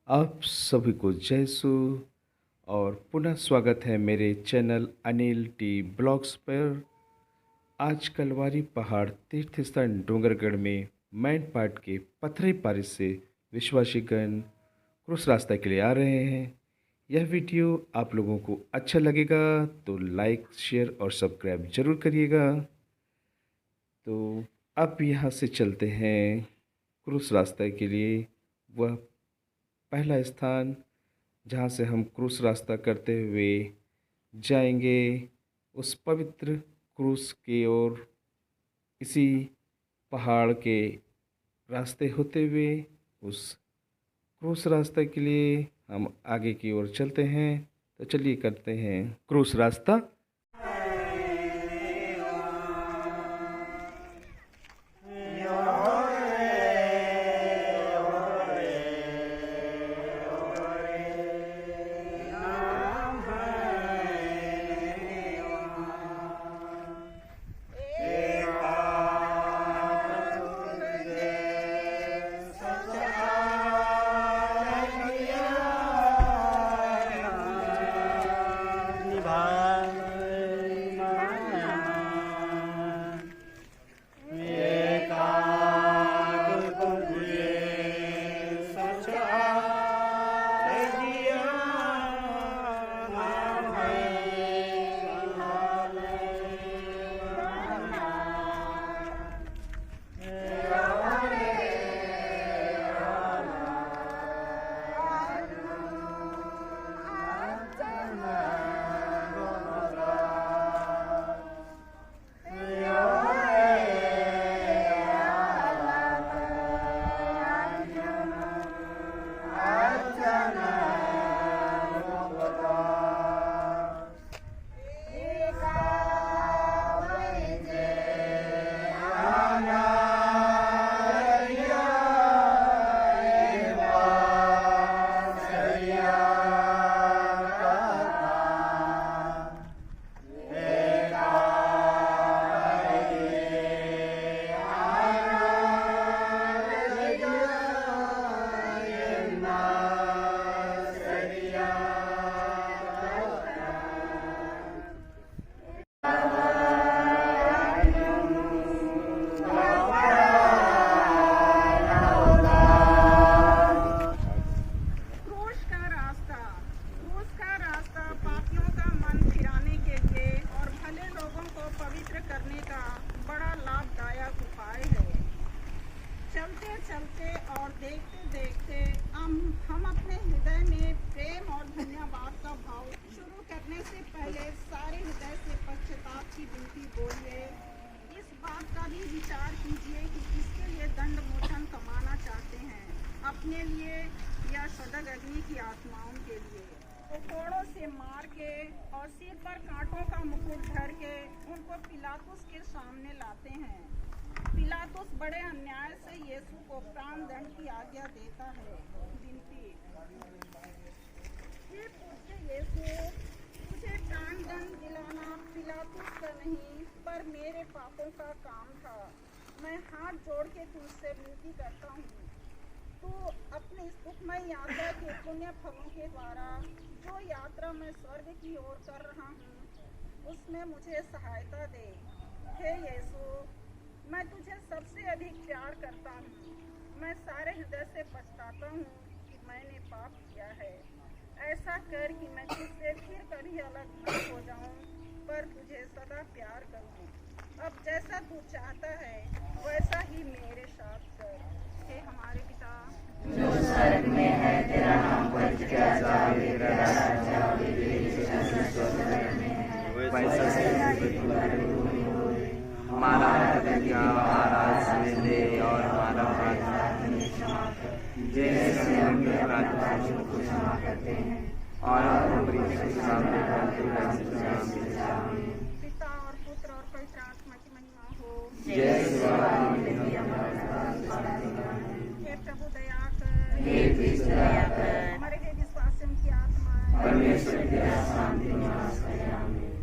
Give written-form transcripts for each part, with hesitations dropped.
आप सभी को जय सु और पुनः स्वागत है मेरे चैनल अनिल टी ब्लॉग्स पर। आज कलवारी पहाड़ तीर्थ स्थान डोंगरगढ़ में मैनपाट के पथरी पारी से विश्वासीगण क्रूस रास्ता के लिए आ रहे हैं। यह वीडियो आप लोगों को अच्छा लगेगा तो लाइक शेयर और सब्सक्राइब जरूर करिएगा। तो अब यहाँ से चलते हैं क्रूस रास्ता के लिए। वह पहला स्थान जहाँ से हम क्रूस रास्ता करते हुए जाएंगे उस पवित्र क्रूस की ओर, इसी पहाड़ के रास्ते होते हुए उस क्रूस रास्ते के लिए हम आगे की ओर चलते हैं। तो चलिए करते हैं क्रूस रास्ता। चलते और देखते देखते हम अपने हृदय में प्रेम और धन्यवाद का भाव शुरू करने से पहले सारे हृदय से पश्चाताप की विनती बोलिए। इस बात का भी विचार कीजिए कि किसके लिए दंड मोचन कमाना चाहते हैं, अपने लिए या सदग अग्नि की आत्माओं के लिए। कोड़ों से मार के और सिर पर कांटों का मुकुट धर के उनको पिलातुस के सामने लाते हैं। पिलातुस बड़े अन्याय से यीशु को प्राण दंड की आज्ञा देता है। विनती, हे पूज्य यीशु, तुझे प्राण दंड दिलाना पिलातुस का नहीं पर मेरे पापों का काम था। मैं हाथ जोड़ के तुझसे विनती करता हूँ, तू अपनी सुखमय यात्रा के पुण्य फलों के द्वारा जो यात्रा मैं स्वर्ग की ओर कर रहा हूँ उसमें मुझे सहायता दे। हे यीशु, मैं तुझे सबसे अधिक प्यार करता हूँ। मैं सारे हृदय से पछताता हूँ कि मैंने पाप किया है। ऐसा कर कि मैं तुझसे फिर कभी अलग न हो जाऊँ पर तुझे सदा प्यार करूँ। अब जैसा तू चाहता है वैसा ही मेरे साथ कर। हे हमारे पिता जो स्वर्ग में है, तेरा नाम पवित्र जावे, तेरा राज्य आवे, तेरी इच्छा स्वर्ग में है वैसा हमारा आज हमें दे और हमारा जैसे हम अपराधियों को क्षमा करते हैं और पिता और पुत्र और पवित्र आत्मा की महिमा हो। हे प्रभु दया कर, हमारे हे विश्वासियों की आत्मा परमेश्वर की शांति निवास करे। आमीन।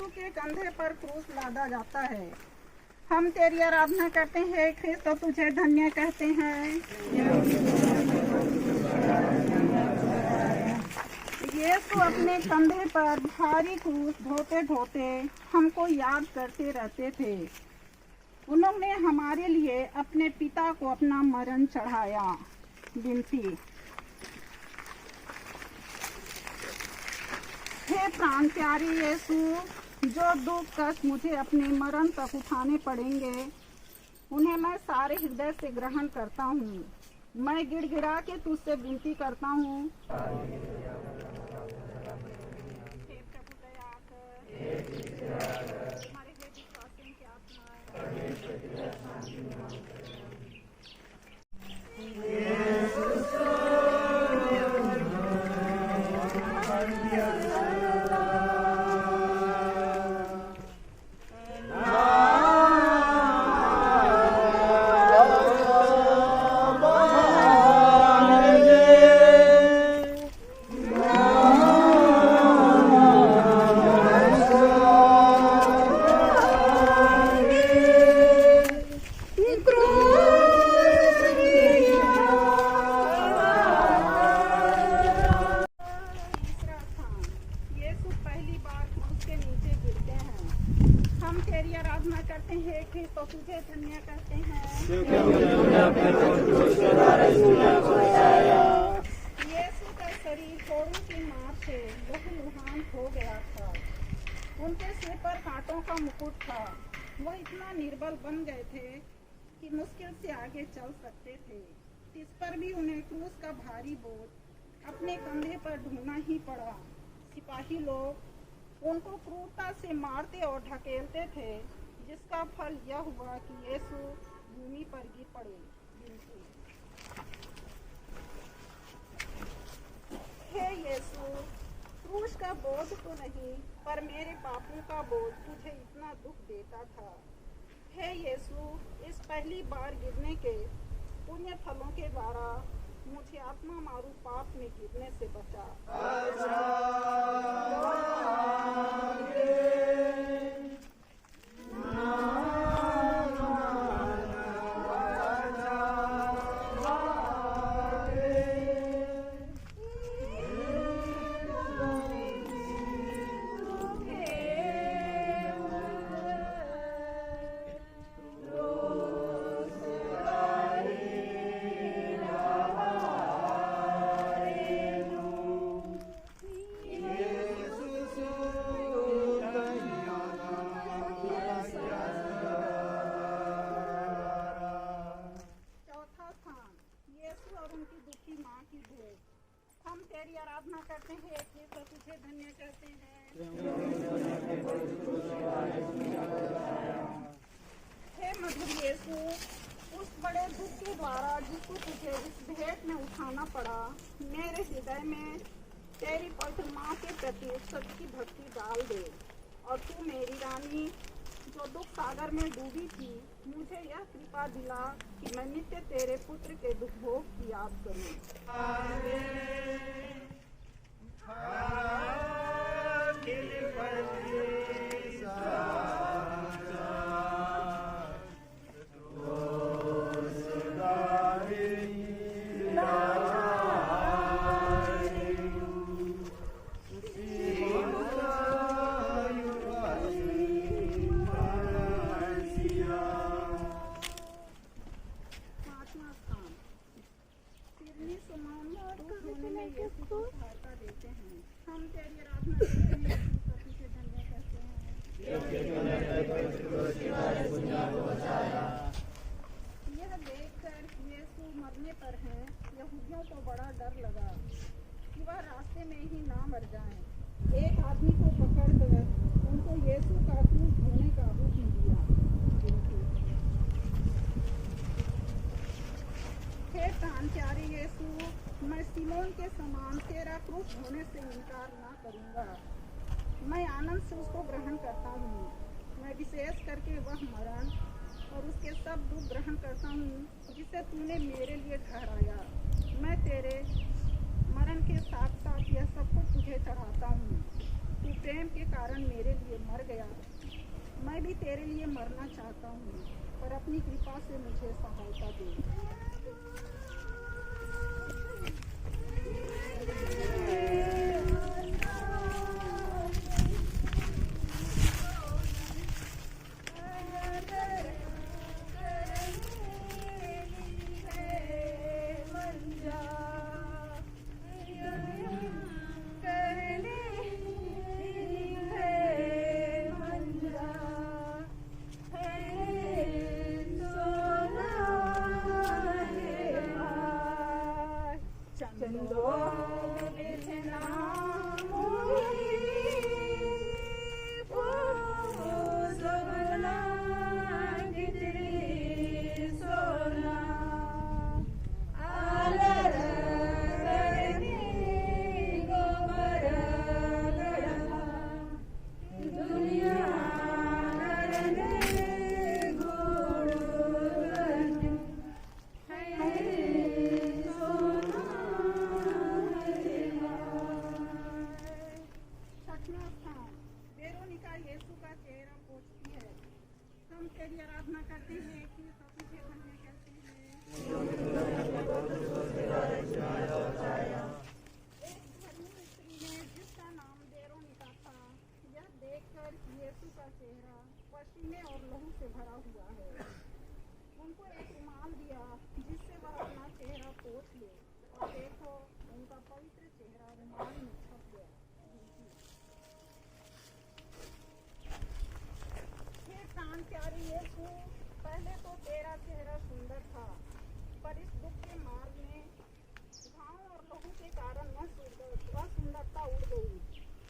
यीशु के कंधे पर क्रूस लादा जाता है। हम तेरी आराधना करते हैं ख्रिस्त, तो तुझे धन्य कहते हैं। यीशु अपने कंधे पर भारी क्रूस ढोते ढोते हमको याद करते रहते थे। उन्होंने हमारे लिए अपने पिता को अपना मरण चढ़ाया। विनती। हे प्राण प्यारे यीशु, जो दुख कष्ट मुझे अपने मरण तक उठाने पड़ेंगे, उन्हें मैं सारे हृदय से ग्रहण करता हूँ। मैं गिड़गिड़ा के तुझसे विनती करता हूँ। हे प्रभु दया कर। हमारे हे विश्वासियों की आत्मा तुझे धन्य करते हैं। यीशु का शरीर कोड़ों की मार से लहूलुहान हो गया था। उनके सिर पर कांटों का मुकुट था। वो इतना निर्बल बन गए थे कि मुश्किल से आगे चल सकते थे। इस पर भी उन्हें क्रूस का भारी बोझ अपने कंधे पर ढोना ही पड़ा। सिपाही लोग उनको क्रूरता से मारते और ढकेलते थे, जिसका फल यह हुआ कि यीशु भूमि पर गिर पड़े। हे यीशु, क्रूस का बोझ तो नहीं, पर मेरे पापों का बोझ तुझे इतना दुख देता था। हे यीशु, इस पहली बार गिरने के पुण्य फलों के द्वारा मुझे आत्मा मारू पाप में गिरने से बचा। हम तेरी आराधना करते हैं, तो तुझे धन्य कहते हैं। हे मधुर यीशु, उस बड़े दुख के द्वारा जिसको तुझे इस भेंट में उठाना पड़ा, मेरे हृदय में तेरी पवित्र माँ के प्रति सच्ची भक्ति डाल दे। और तू मेरी रानी, जो दुख सागर में डूबी थी, मुझे यह कृपा दिला कि मैं नित्य तेरे पुत्र के दुख भोग की याद करूं। हम तेरी आराधना करते हैं, तुझे धन्य कहते हैं। यह देखकर यीशु मरने पर है, यहूदियों को बड़ा डर लगा कि वह रास्ते में ही ना मर जाएं। एक आदमी को पकड़कर उनको यीशु का क्रूस ढोने का हुक्म दिया। हे प्राण प्यारे यीशु, मैं सिमोन के समान तेरा क्रूस ढोने से इनकार ना करूंगा। मैं आनंद से उसको ग्रहण करता हूँ। मैं विशेष करके वह मरण और उसके सब दुख ग्रहण करता हूँ जिसे तूने मेरे लिए ठहराया। मैं तेरे मरण के साथ साथ यह सब कुछ तुझे चढ़ाता हूँ। तू प्रेम के कारण मेरे लिए मर गया। मैं भी तेरे लिए मरना चाहता हूँ, पर अपनी कृपा से मुझे सहायता दे। वेरोनिका यीशु का चेहरा पोंछती है। हम तेरी आराधना करते हैं कि तुझे धन्य कहते हैं। एक धर्मी स्त्री ने जिसका नाम वेरोनिका था, यह देखकर यीशु का चेहरा पसीने और लहू से भरा हुआ है, उनको एक रुमाल दिया जिससे वह अपना चेहरा पोंछ ले, और देखो उनका पवित्र चेहरा रुमाल में छप गया। हे प्राण प्यारे यीशु, पहले तो तेरा चेहरा सुंदर था, पर इस दुख के मार्ग में घाव और लहू के कारण वह सुंदरता उड़ गई।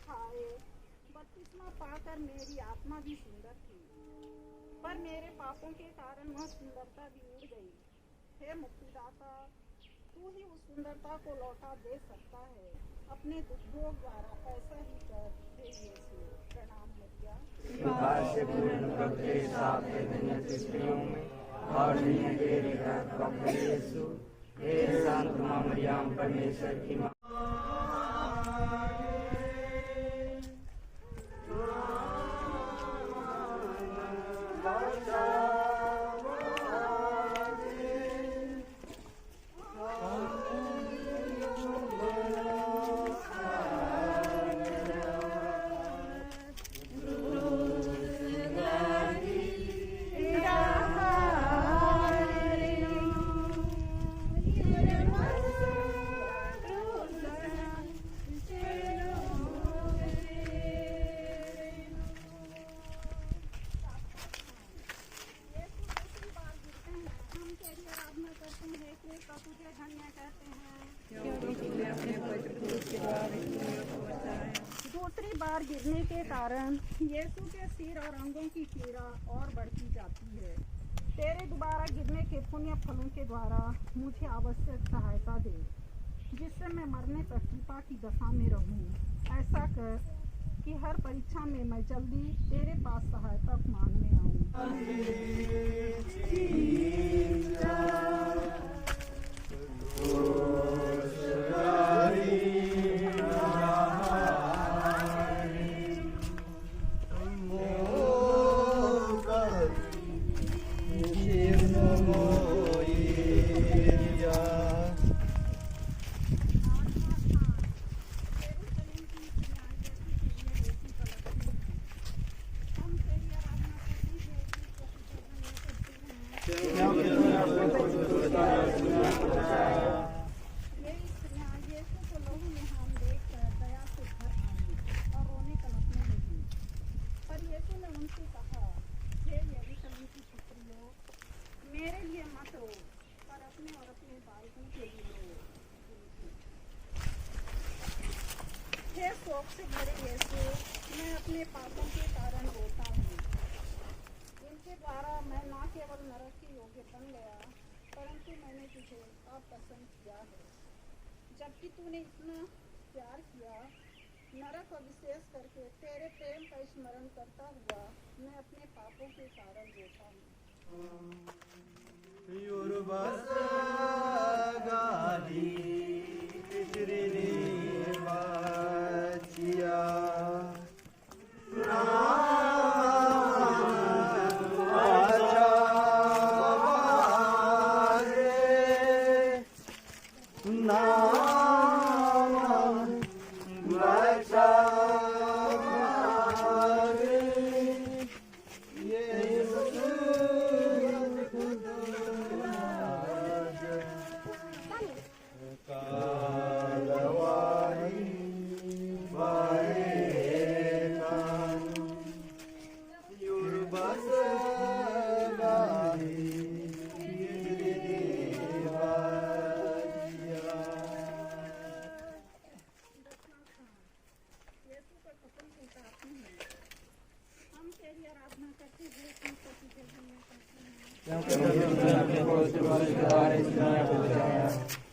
हाय, बपतिस्मा पाकर मेरी आत्मा भी सुंदर थी, पर मेरे पापों के कारण वह सुंदरता भी उड़ गई। हे मुक्तिदाता, तू ही उस सुंदरता को लौटा दे सकता है। अपने दुखों द्वारा ऐसा ही कर हे यीशु। प्रणाम मरिया। स्त्रियों में और धन्य तेरे गर्भ का फल यीशु। हे संत मां मरियम, परमेश्वर की मां, तुझे धन्य कहते हैं। दूसरी बार गिरने के कारण यीशु के सिर और अंगों की पीड़ा और बढ़ती जाती है। तेरे दोबारा गिरने के पुण्य फलों के द्वारा मुझे आवश्यक सहायता दे, जिससे मैं मरने तक कृपा की दशा में रहूं। ऐसा कर कि हर परीक्षा में मैं जल्दी तेरे पास सहायता मांगने आऊं। मेरे लिए मत रो, पर अपने और अपने बालकों के लिए रो। हे शोक से भरे यीशु, मैं अपने पापों के कारण रोता हूँ। इनके द्वारा मैं न केवल नरक के योग्य बन गया, परंतु मैंने तुझे अपसंद किया है। जबकि तूने इतना प्यार किया, नरक और विशेष करके तेरे प्रेम का स्मरण करता हुआ मैं अपने पापों के कारण रोता हूँ।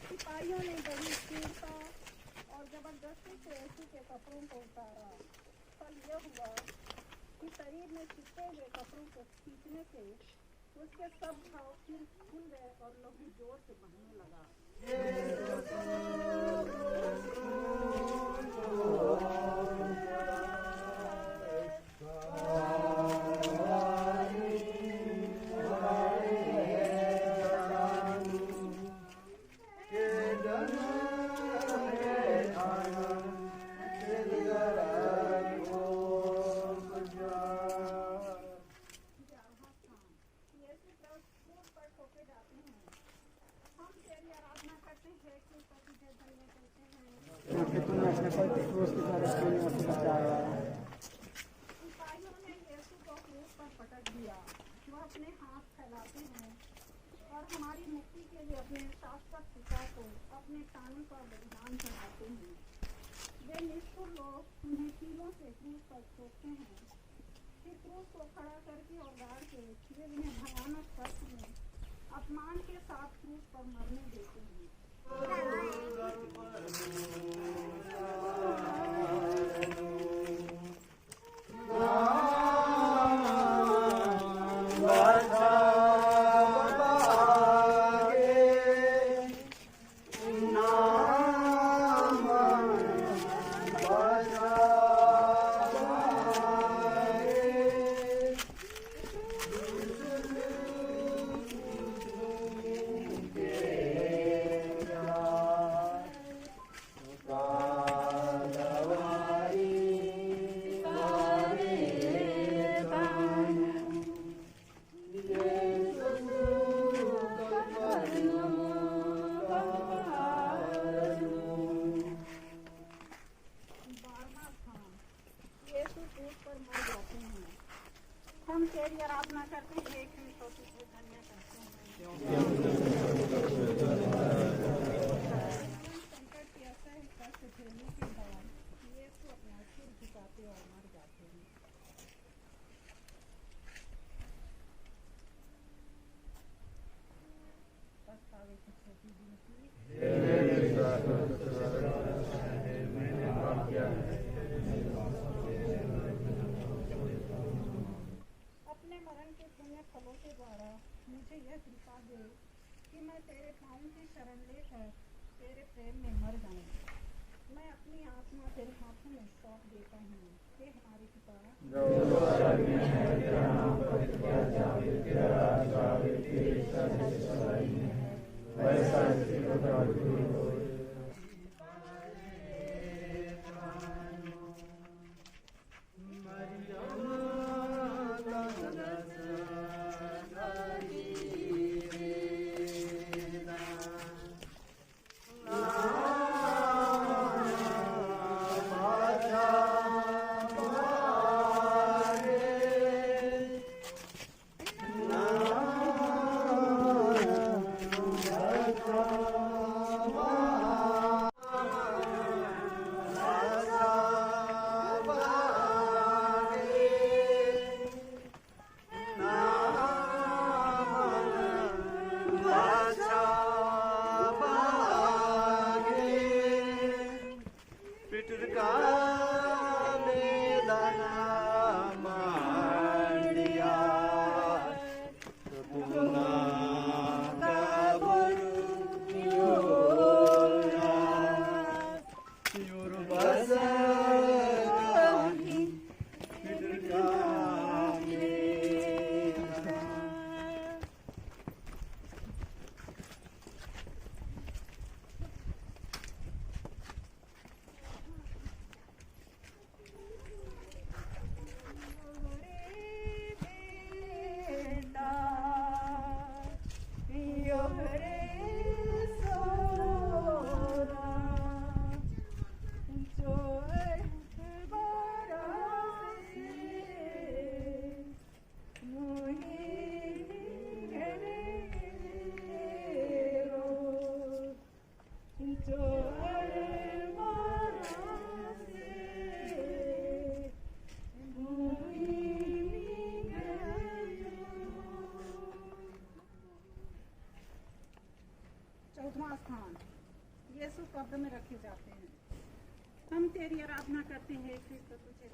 सिपाहियों ने बड़ी क्रूरता और जबरदस्ती से यीशु के कपड़ों को उतारा। फल यह हुआ कि शरीर में चिपके हुए कपड़ों को खींचने से उसके सब घाव फिर खुल गए और लहू जोर से बहने लगा। सिपाहियों ने यीशु को क्रूस पर पटक दिया। वह अपने हाथ फैलाते हैं और हमारी मुक्ति के लिए अपने शाश्वत पिता को अपने ताने का बलिदान चढ़ाते हैं। वे निष्ठुर लोग उन्हें कीलों से क्रूस पर ठोकते हैं। फिर क्रूस को खड़ा करके और गाड़ के वे उन्हें भयानक कष्ट में अपमान के साथ क्रूस पर मरने देते हैं। हम तेरी आराधना करते हैं, एक मिनट तुझे धन्य करते हैं। संकट की असह्य कष्ट झेलने के बाद यीशु अपना सिर झुकाते और मर जाते हैं। पछतावे की छोटी गिनती अपने मरण के पुण्य फलों के द्वारा मुझे यह कृपा दे कि मैं तेरे पाँव की शरण लेकर तेरे प्रेम में मर जाऊं। मैं अपनी आत्मा तेरे हाथों में सौंप देता हूँ। हे हमारे पिता, लेके जाते हैं। हम तेरी आराधना करते हैं क्रिस्त तुझे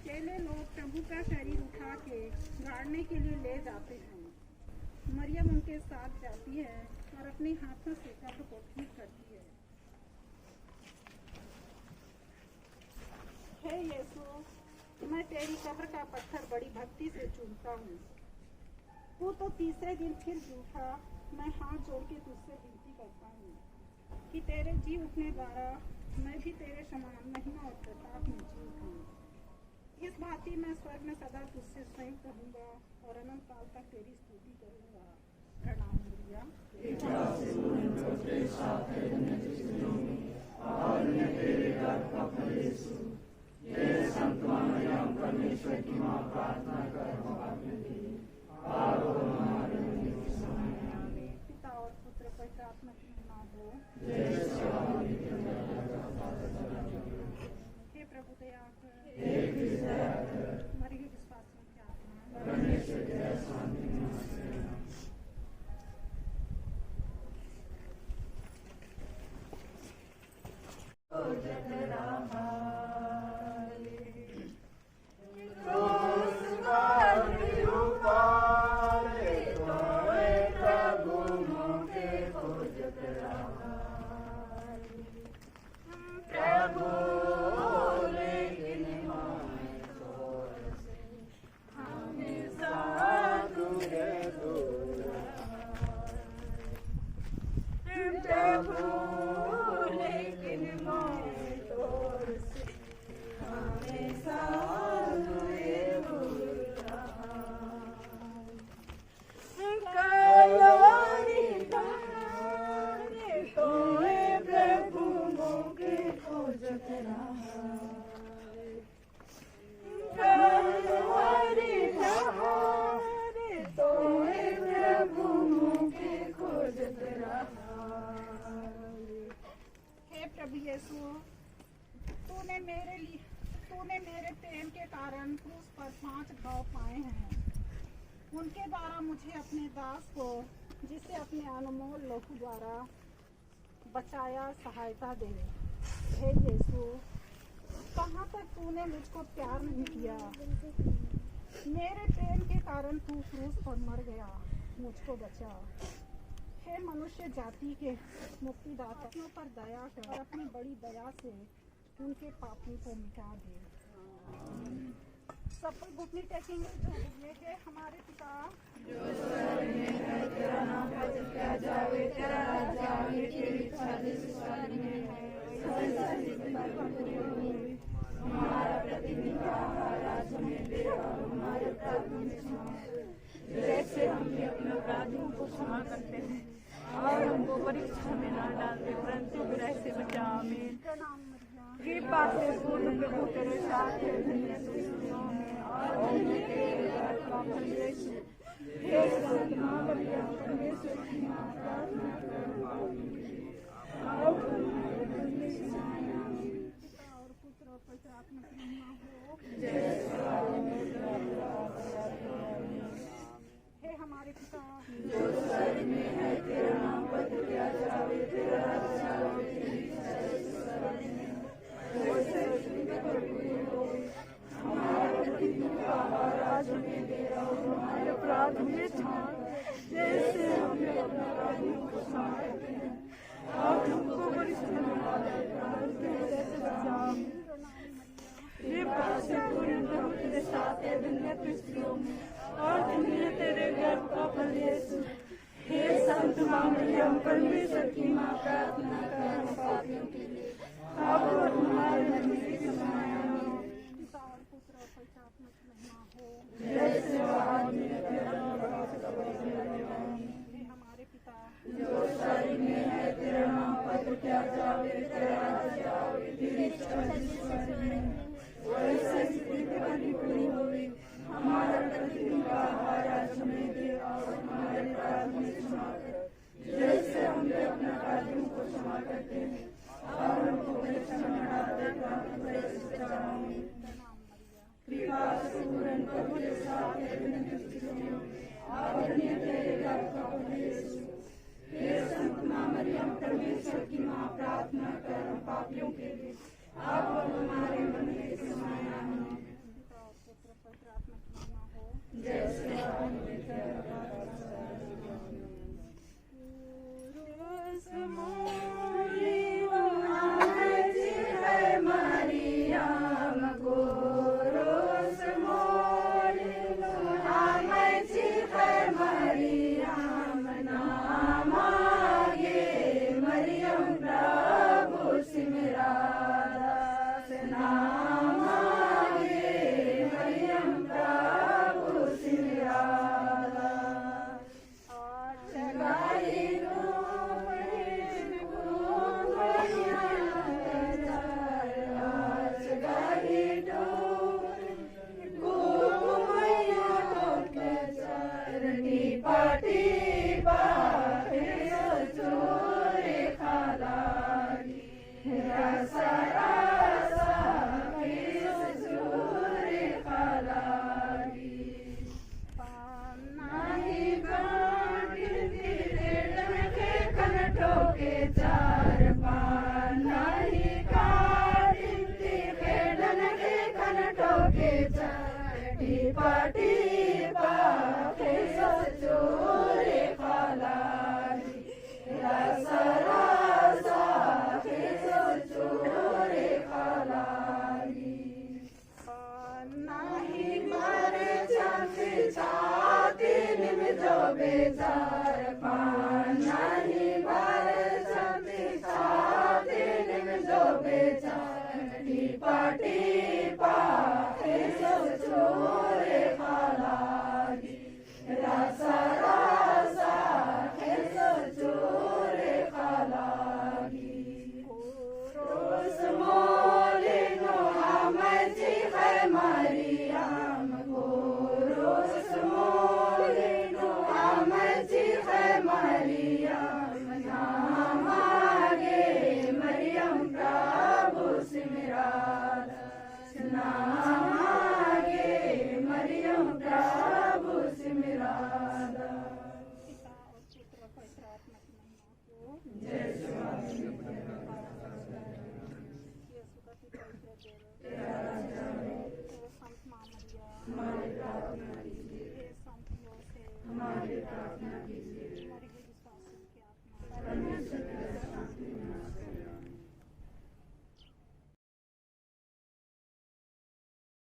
चेले लोग प्रभु का शरीर उठा के गाड़ने के लिए ले जाते हैं। मरियम उनके साथ जाती है और अपने हाथों से कब्र को ठीक करती है। हे यीशु, मैं तेरी कब्र का पत्थर बड़ी भक्ति से चूमता हूँ। तू तो तीसरे दिन फिर जी उठा। मैं हाथ जोड़ के तुझसे विनती करता हूँ कि तेरे जी उठने द्वारा मैं भी तेरे समान महिमा और प्रताप में जी उठूँ। इस भांति मैं स्वर्ग में सदा तुझसे संयुक्त रहूंगा और अनंत काल तक तेरी स्तुति करूंगा। प्रणाम मरिया। पिता और पुत्र पवित्र आत्मा की महिमा हो। हे प्रभु दया कर। मरे हुए विश्वासियों की आत्मा प्रभु यीशु, तूने मेरे प्रेम के कारण क्रूस पर 5 घाव पाए हैं। उनके द्वारा मुझे अपने दास को, जिसे अपने अनमोल लहू द्वारा बचाया, सहायता दे। हे यीशु, कहाँ तक तूने मुझको प्यार नहीं किया। मेरे प्रेम के कारण तू क्रूस पर मर गया, मुझको बचा। हे मनुष्य जाति के मुक्तिदाताओं पर दया कर और अपनी बड़ी दया से उनके पापों को मिटा दे। सब कोई घुटने टेकेंगे जो ये है। हमारे पिता जो स्वर्ग में है, तेरा नाम पूजित जावे, तेरा राज्य आवे, तेरी इच्छा जैसे स्वर्ग में है वैसे पृथ्वी पर पूरी होवे। हमारा प्रतिदिन का आहार आज हमें दे और हमारे अपराधों में क्षमा कर, जैसे हम भी अपने अपराधियों को क्षमा करते हैं, और हमको परीक्षा में न डालते परंतु बुराई से बचा। आमीन। कृपा से पूर्ण प्रभु तेरे साथ है, धन्य तू स्त्रियों में और धन्य तेरे उदर का फल यीशु। हे संत माँ मरियम, परमेश्वर की माँ, प्रार्थना कर हमारे लिए और हमारे मरने के समय। आमीन। पिता और पुत्र और पवित्र आत्मा की महिमा हो। हे हमारे पिता जो स्वर्ग में है, तेरा नाम पवित्र किया जावे, तेरा राज्य आवे, तेरी इच्छा जैसे स्वर्ग में है वैसे पृथ्वी पर पूरी होवे। हमारा प्रतिदिन का आहार आज हमें दे और हमारे अपराध हमें क्षमा कर, जैसे हम अपने अपराधियों को क्षमा करते हैं, और हमको परीक्षा में न डाले परंतु बुराई से बचा। कृपा से पूर्ण प्रभु तेरे साथ है, धन्य तू स्त्रियों में और धन्य तेरे गर्भ का फल यीशु। हे संत माँ मरियम, परमेश्वर की माँ, प्रार्थना कर हम पापियों के लिए अब और हमारे मरने के समय। आमीन। पिता और पुत्र और पवित्र आत्मा की महिमा हो, जैसे आदि में तेरा हमारे पिता जो स्वर्ग में है, तेरा नाम पवित्र किया जावे, तेरा राज्य आवे, तेरी इच्छा जैसे स्वर्ग में वैसे पृथ्वी पर भी पूरी होवे। हमारा प्रतिदिन का आहार आज हमें दे और हमारे अपराध में क्षमा कर, जैसे हम भी अपने अपराधियों को क्षमा करते हैं, और हमको परीक्षा में न डाले परंतु बुराई से बचा। आमीन। कृपा से पूर्ण प्रभु तेरे साथ है, धन्य तू स्त्रियों में और धन्य तेरे हे संत मां मरियम परमेश्वर की मां, प्रार्थना कर हम पापियों के लिए, अब और हमारे मरने के समय आमीन। पिता और पुत्र और पवित्र आत्मा की महिमा हो। जैसे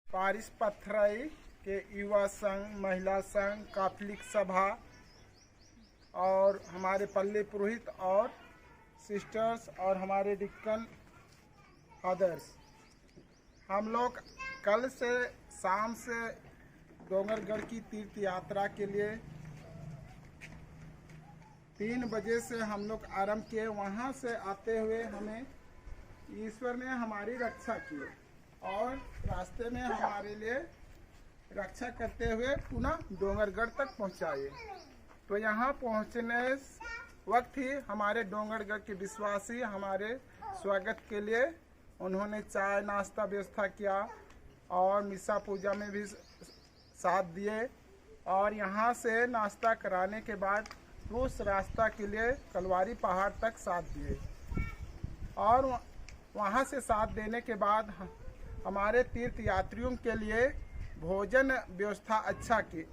पारिस पथराई के युवा संघ, महिला संघ, कैथोलिक सभा और हमारे पल्ले पुरोहित और सिस्टर्स और हमारे डिक्कन फादर्स, हम लोग कल से शाम से डोंगरगढ़ की तीर्थ यात्रा के लिए 3 बजे से हम लोग आरंभ किए। वहाँ से आते हुए हमें ईश्वर ने हमारी रक्षा की और रास्ते में हमारे लिए रक्षा करते हुए पुनः डोंगरगढ़ तक पहुँचाए। तो यहाँ पहुँचने वक्त ही हमारे डोंगरगढ़ के विश्वासी हमारे स्वागत के लिए उन्होंने चाय नाश्ता व्यवस्था किया और मिसा पूजा में भी साथ दिए और यहाँ से नाश्ता कराने के बाद उस रास्ता के लिए कलवारी पहाड़ तक साथ दिए और वहाँ से साथ देने के बाद हमारे तीर्थ यात्रियों के लिए भोजन व्यवस्था अच्छा की।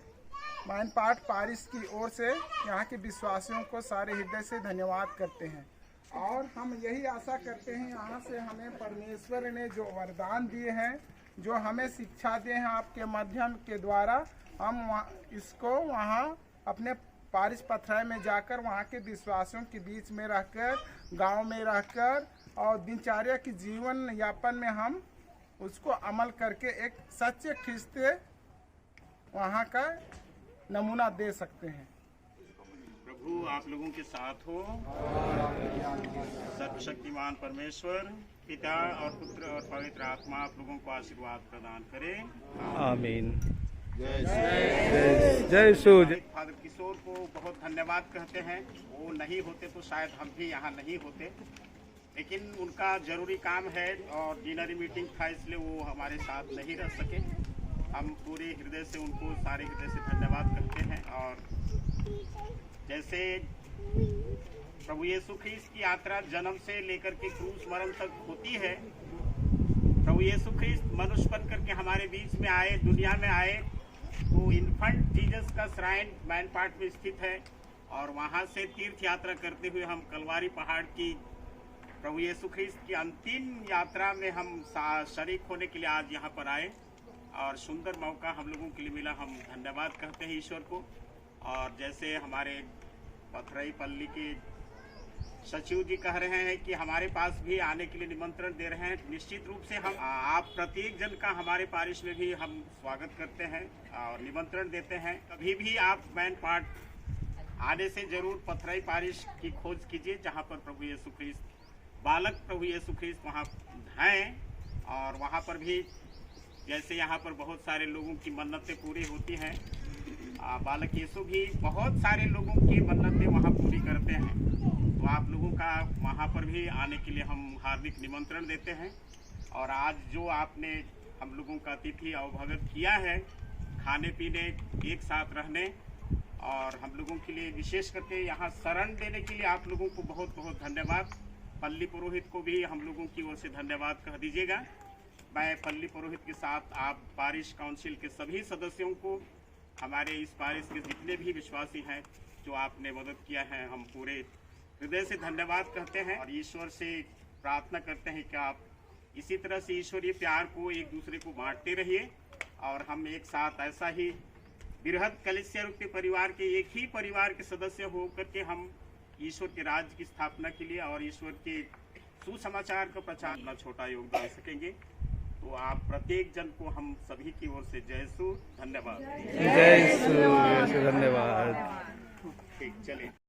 माइन पाठ पारिस की ओर से यहाँ के विश्वासियों को सारे हृदय से धन्यवाद करते हैं और हम यही आशा करते हैं यहाँ से हमें परमेश्वर ने जो वरदान दिए हैं, जो हमें शिक्षा दिए हैं आपके माध्यम के द्वारा, हम इसको वहाँ अपने पारिस पथराई में जाकर वहाँ के विश्वासियों के बीच में रहकर, गांव में रहकर और दिनचर्या की जीवन यापन में हम उसको अमल करके एक सच्चे खिस्ते वहाँ का नमूना दे सकते हैं। प्रभु आप लोगों के साथ हो। सर्वशक्तिमान परमेश्वर पिता और पुत्र और पवित्र आत्मा आप लोगों को आशीर्वाद प्रदान करे। आमीन। जय सो। फादर किशोर को बहुत धन्यवाद कहते हैं। वो नहीं होते तो शायद हम भी यहाँ नहीं होते, लेकिन उनका जरूरी काम है और डिनर मीटिंग था इसलिए वो हमारे साथ नहीं रह सके। हम पूरे हृदय से उनको सारे हृदय से धन्यवाद करते हैं और जैसे प्रभु यीशु ख्रीस्त की यात्रा जन्म से लेकर के क्रूस मरण तक होती है। प्रभु यीशु ख्रीस्त मनुष्य बन करके हमारे बीच में आए, दुनिया में आए, तो इन्फेंट जीसस का श्राइन मैनपाट में स्थित है और वहाँ से तीर्थ यात्रा करते हुए हम कलवारी पहाड़ की प्रभु यीशु ख्रीस्त की अंतिम यात्रा में हम शरीक होने के लिए आज यहाँ पर आए और सुंदर मौका हम लोगों के लिए मिला। हम धन्यवाद कहते हैं ईश्वर को। और जैसे हमारे पथरई पल्ली के सचिव जी कह रहे हैं कि हमारे पास भी आने के लिए निमंत्रण दे रहे हैं, निश्चित रूप से हम आप प्रत्येक जन का हमारे पारिश में भी हम स्वागत करते हैं और निमंत्रण देते हैं। कभी भी आप मैनपाट आने से जरूर पथरई पारिश की खोज कीजिए, जहां पर प्रभु यीशु ख्रीस्त, बालक प्रभु यीशु ख्रीस्त वहां हैं और वहां पर भी जैसे यहाँ पर बहुत सारे लोगों की मन्नतें पूरी होती हैं, बालक यीशु भी बहुत सारे लोगों की मन्नतें वहाँ पूरी करते हैं। तो आप लोगों का वहाँ पर भी आने के लिए हम हार्दिक निमंत्रण देते हैं। और आज जो आपने हम लोगों का अतिथि अवभगत किया है, खाने पीने, एक साथ रहने और हम लोगों के लिए विशेष करके यहाँ शरण देने के लिए आप लोगों को बहुत बहुत धन्यवाद। पल्ली पुरोहित को भी हम लोगों की ओर से धन्यवाद कह दीजिएगा। मैं पल्ली पुरोहित के साथ आप पारिश काउंसिल के सभी सदस्यों को, हमारे इस पारिश के जितने भी विश्वासी हैं जो आपने मदद किया है, हम पूरे हृदय से धन्यवाद कहते हैं और ईश्वर से प्रार्थना करते हैं कि आप इसी तरह से ईश्वरीय प्यार को एक दूसरे को बांटते रहिए और हम एक साथ ऐसा ही बृहद कलीसिया के परिवार के एक ही परिवार के सदस्य होकर के हम ईश्वर के राज्य की स्थापना के लिए और ईश्वर के सुसमाचार का प्रचार अपना छोटा योगदान सकेंगे। तो आप प्रत्येक जन को हम सभी की ओर से जय यीशु, धन्यवाद। जय यीशु, धन्यवाद। ठीक, चलिए।